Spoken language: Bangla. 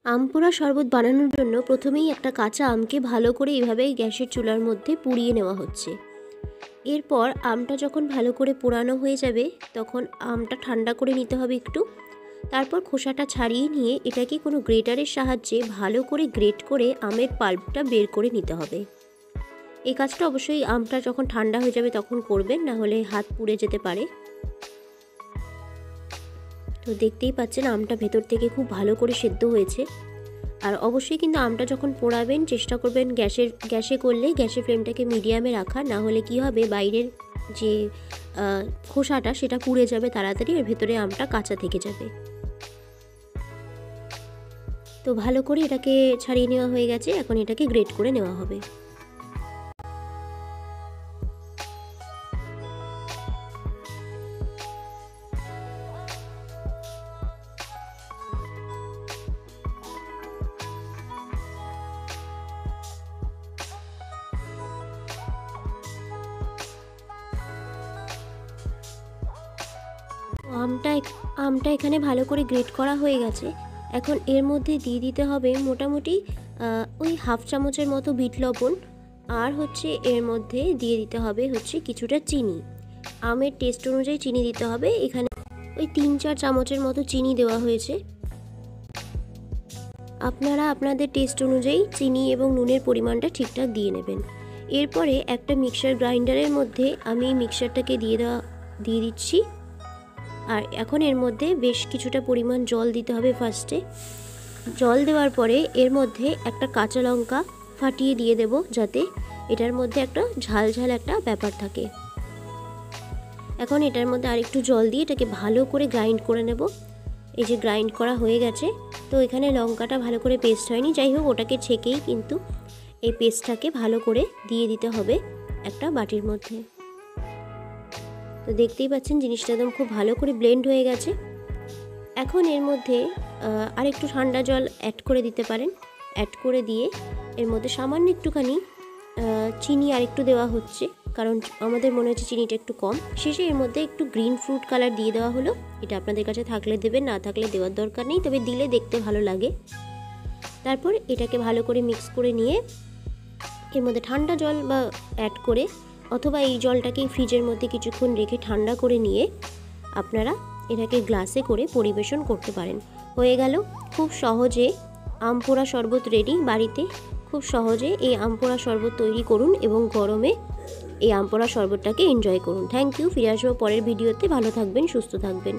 আম পোড়া শরবত বানানোর জন্য প্রথমেই একটা কাঁচা আমকে ভালো করে এইভাবে গ্যাসের চুলার মধ্যে পুড়িয়ে নেওয়া হচ্ছে। এরপর আমটা যখন ভালো করে পোড়ানো হয়ে যাবে তখন আমটা ঠান্ডা করে নিতে হবে একটু। তারপর খোসাটা ছাড়িয়ে নিয়ে এটাকে কোনো গ্রেটারের সাহায্যে ভালো করে গ্রেট করে আমের পাল্পটা বের করে নিতে হবে। এই কাজটা অবশ্যই আমটা যখন ঠান্ডা হয়ে যাবে তখন করবেন, না হলে হাত পুড়ে যেতে পারে। তো দেখতেই পাচ্ছেন আমটা ভেতর থেকে খুব ভালো করে সেদ্ধ হয়েছে। আর অবশ্যই কিন্তু আমটা যখন পোড়াবেন চেষ্টা করবেন গ্যাসে করলে গ্যাসের ফ্লেমটাকে মিডিয়ামে রাখা, না হলে কি হবে বাইরের যে খোসাটা সেটা পুড়ে যাবে তাড়াতাড়ি, আর ভেতরে আমটা কাঁচা থেকে যাবে। তো ভালো করে এটাকে ছাড়িয়ে নেওয়া হয়ে গেছে, এখন এটাকে গ্রেট করে নেওয়া হবে। আমটা এখানে ভালো করে গ্রেট করা হয়ে গেছে। এখন এর মধ্যে দিয়ে দিতে হবে মোটামুটি ওই হাফ চামচের মতো বিট লবণ, আর এর মধ্যে দিয়ে দিতে হবে কিছুটা চিনি। আমের টেস্ট অনুযায়ী চিনি দিতে হবে। এখানে ওই 3-4 চামচের মতো চিনি দেওয়া হয়েছে। আপনারা আপনাদের টেস্ট অনুযায়ী চিনি এবং নুনের পরিমাণটা ঠিকঠাক দিয়ে নেবেন। এরপরে একটা মিক্সার গ্রাইন্ডারের মধ্যে আমি মিক্সারটাকে দিয়ে দিচ্ছি। আর এখন এর মধ্যে বেশ কিছুটা পরিমাণ জল দিতে হবে। ফার্স্টে জল দেওয়ার পরে এর মধ্যে একটা কাঁচা লঙ্কা ফাটিয়ে দিয়ে দেব, যাতে এটার মধ্যে একটা ঝাল ঝাল একটা ব্যাপার থাকে। এখন এটার মধ্যে আরেকটু জল দিয়ে এটাকে ভালো করে গ্রাইন্ড করে নেব। এই যে গ্রাইন্ড করা হয়ে গেছে। তো এখানে লঙ্কাটা ভালো করে পেস্ট হয়নি, যাই হোক ওটাকে ছেঁকেই কিন্তু এই পেস্টটাকে ভালো করে দিয়ে দিতে হবে একটা বাটির মধ্যে। তো দেখতেই পাচ্ছেন জিনিসটা একদম খুব ভালো করে ব্লেন্ড হয়ে গেছে। এখন এর মধ্যে আরেকটু ঠান্ডা জল অ্যাড করে দিতে পারেন। অ্যাড করে দিয়ে এর মধ্যে সামান্য একটুখানি চিনি আরেকটু দেওয়া হচ্ছে, কারণ আমাদের মনে হচ্ছে চিনিটা একটু কম। শেষে এর মধ্যে একটু গ্রিন ফ্রুট কালার দিয়ে দেওয়া হলো। এটা আপনাদের কাছে থাকলে দেবেন, না থাকলে দেওয়ার দরকার নেই, তবে দিলে দেখতে ভালো লাগে। তারপর এটাকে ভালো করে মিক্স করে নিয়ে এর মধ্যে ঠান্ডা জল বা অ্যাড করে, অথবা এই জলটাকে ফ্রিজের মধ্যে কিছুক্ষণ রেখে ঠান্ডা করে নিয়ে আপনারা এটাকে গ্লাসে করে পরিবেশন করতে পারেন। হয়ে গেল খুব সহজে আম পোড়া শরবত রেডি। বাড়িতে খুব সহজে এই আম পোড়া শরবত তৈরি করুন এবং গরমে এই আম পোড়া শরবতটাকে এনজয় করুন। Thank you. ফিরে আসবো পরের ভিডিওতে। ভালো থাকবেন, সুস্থ থাকবেন।